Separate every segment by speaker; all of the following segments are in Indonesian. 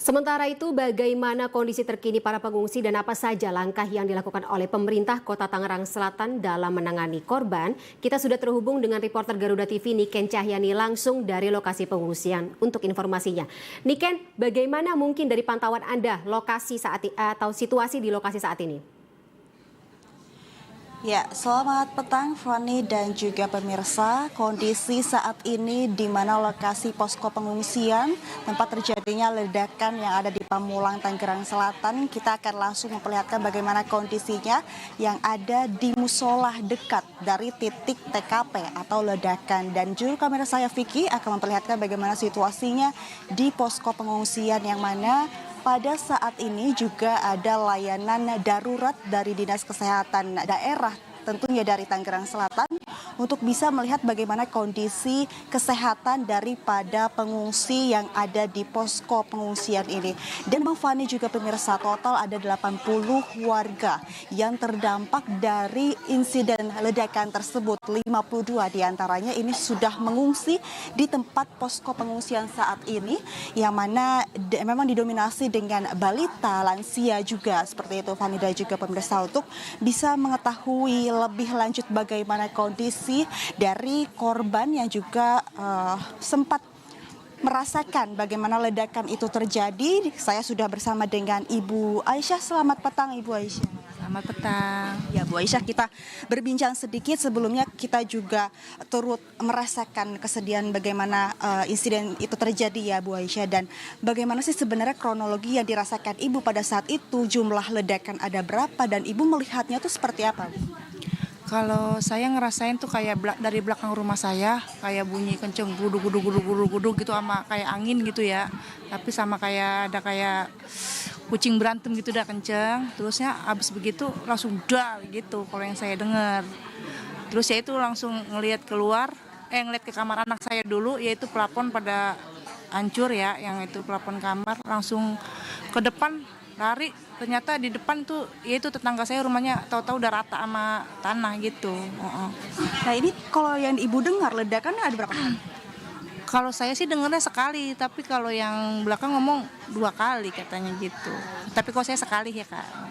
Speaker 1: Sementara itu, bagaimana kondisi terkini para pengungsi dan apa saja langkah yang dilakukan oleh pemerintah Kota Tangerang Selatan dalam menangani korban? Kita sudah terhubung dengan reporter Garuda TV Niken Cahyani langsung dari lokasi pengungsian untuk informasinya. Niken, bagaimana mungkin dari pantauan Anda lokasi atau situasi di lokasi saat ini?
Speaker 2: Ya, selamat petang Fani dan juga pemirsa. Kondisi saat ini di mana lokasi posko pengungsian tempat terjadinya ledakan yang ada di Pamulang, Tangerang Selatan. Kita akan langsung memperlihatkan bagaimana kondisinya yang ada di musola dekat dari titik TKP atau ledakan. Dan juru kamera saya Vicky akan memperlihatkan bagaimana situasinya di posko pengungsian yang mana pada saat ini juga ada layanan darurat dari Dinas Kesehatan Daerah, tentunya dari Tangerang Selatan, untuk bisa melihat bagaimana kondisi kesehatan daripada pengungsi yang ada di posko pengungsian ini. Dan Bang Fani juga pemirsa, total ada 80 warga yang terdampak dari insiden ledakan tersebut. 52 diantaranya ini sudah mengungsi di tempat posko pengungsian saat ini, yang mana memang didominasi dengan balita, lansia juga seperti itu Fani dan juga pemirsa, untuk bisa mengetahui lebih lanjut bagaimana kondisi dari korban yang juga sempat merasakan bagaimana ledakan itu terjadi. Saya sudah bersama dengan Ibu Aisyah. Selamat petang Ibu Aisyah.
Speaker 3: Selamat petang.
Speaker 2: Ya Bu Aisyah, kita berbincang sedikit sebelumnya, kita juga turut merasakan kesedihan bagaimana insiden itu terjadi ya Bu Aisyah. Dan bagaimana sih sebenarnya kronologi yang dirasakan Ibu pada saat itu, jumlah ledakan ada berapa dan Ibu melihatnya itu seperti apa Bu?
Speaker 3: Kalau saya ngerasain tuh kayak dari belakang rumah saya kayak bunyi kenceng gudug gitu, sama kayak angin gitu ya. Tapi sama kayak ada kayak kucing berantem gitu, udah kenceng. Terusnya abis begitu langsung dar gitu kalau yang saya dengar. Terus ya itu langsung ngelihat ke kamar anak saya dulu, yaitu plafon pada hancur ya, yang itu plafon kamar, langsung ke depan lari. Ternyata di depan tuh yaitu tetangga saya rumahnya tahu-tahu udah rata sama tanah gitu.
Speaker 2: Nah ini kalau yang Ibu dengar ledakannya ada berapa kali?
Speaker 3: Kalau saya sih dengarnya sekali, tapi kalau yang belakang ngomong 2 kali katanya gitu. Tapi kalau saya sekali ya Kak.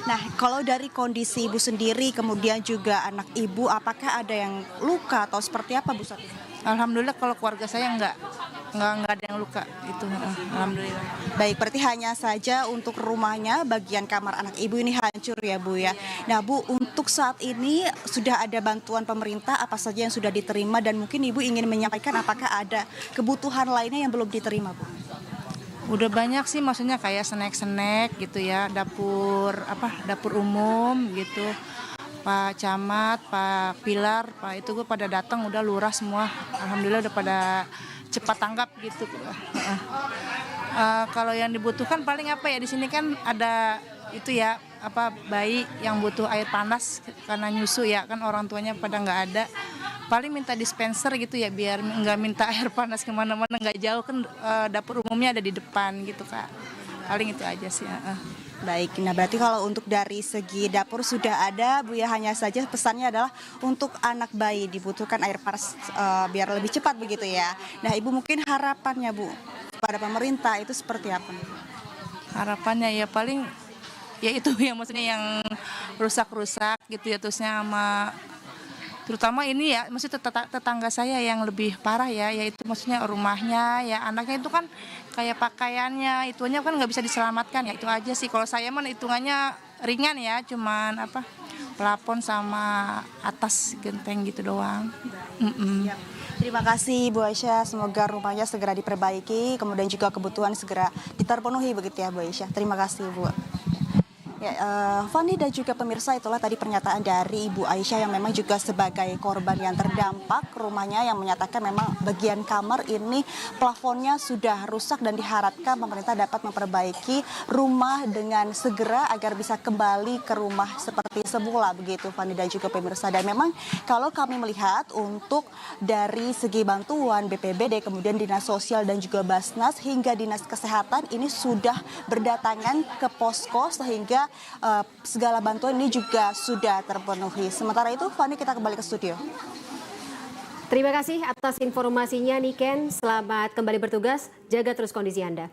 Speaker 2: Nah, kalau dari kondisi Ibu sendiri, kemudian juga anak Ibu, apakah ada yang luka atau seperti apa Bu saat ini?
Speaker 3: Alhamdulillah kalau keluarga saya nggak ada yang luka itu. Alhamdulillah.
Speaker 2: Baik, berarti hanya saja untuk rumahnya, bagian kamar anak Ibu ini hancur ya Bu ya. Nah Bu, untuk saat ini sudah ada bantuan pemerintah apa saja yang sudah diterima, dan mungkin Ibu ingin menyampaikan apakah ada kebutuhan lainnya yang belum diterima Bu?
Speaker 3: Udah banyak sih, maksudnya kayak snack gitu ya, dapur umum gitu. Pak Camat, Pak Pilar, Pak itu gue pada datang, udah lurah semua. Alhamdulillah udah pada cepat tanggap gitu. Kalau yang dibutuhkan paling apa ya, di sini kan ada itu ya, bayi yang butuh air panas karena nyusu ya kan, orang tuanya pada nggak ada. Paling minta dispenser gitu ya, biar nggak minta air panas kemana-mana, nggak jauh kan, dapur umumnya ada di depan gitu Kak. Paling itu aja sih.
Speaker 2: Baik, nah berarti kalau untuk dari segi dapur sudah ada Bu ya, hanya saja pesannya adalah untuk anak bayi dibutuhkan air panas biar lebih cepat begitu ya. Nah Ibu mungkin harapannya Bu pada pemerintah itu seperti apa?
Speaker 3: Harapannya ya paling ya itu ya, maksudnya yang rusak-rusak gitu ya, terusnya sama terutama ini ya, maksudnya tetangga saya yang lebih parah ya, yaitu maksudnya rumahnya ya, anaknya itu kan kayak pakaiannya itunya kan nggak bisa diselamatkan ya, itu aja sih. Kalau saya mah hitungannya ringan ya, cuman plafon sama atas genteng gitu doang.
Speaker 2: Terima kasih Bu Aisyah, semoga rumahnya segera diperbaiki, kemudian juga kebutuhan segera terpenuhi begitu ya Bu Aisyah. Terima kasih Bu. Ya, Fani dan juga pemirsa, itulah tadi pernyataan dari Ibu Aisyah yang memang juga sebagai korban yang terdampak rumahnya, yang menyatakan memang bagian kamar ini plafonnya sudah rusak dan diharapkan pemerintah dapat memperbaiki rumah dengan segera agar bisa kembali ke rumah seperti semula begitu Fani dan juga pemirsa. Dan memang kalau kami melihat untuk dari segi bantuan BPBD, kemudian Dinas Sosial dan juga Basnas hingga Dinas Kesehatan ini sudah berdatangan ke posko, sehingga segala bantuan ini juga sudah terpenuhi. Sementara itu, Fani, kita kembali ke studio.
Speaker 1: Terima kasih atas informasinya Niken. Selamat kembali bertugas. Jaga terus kondisi Anda.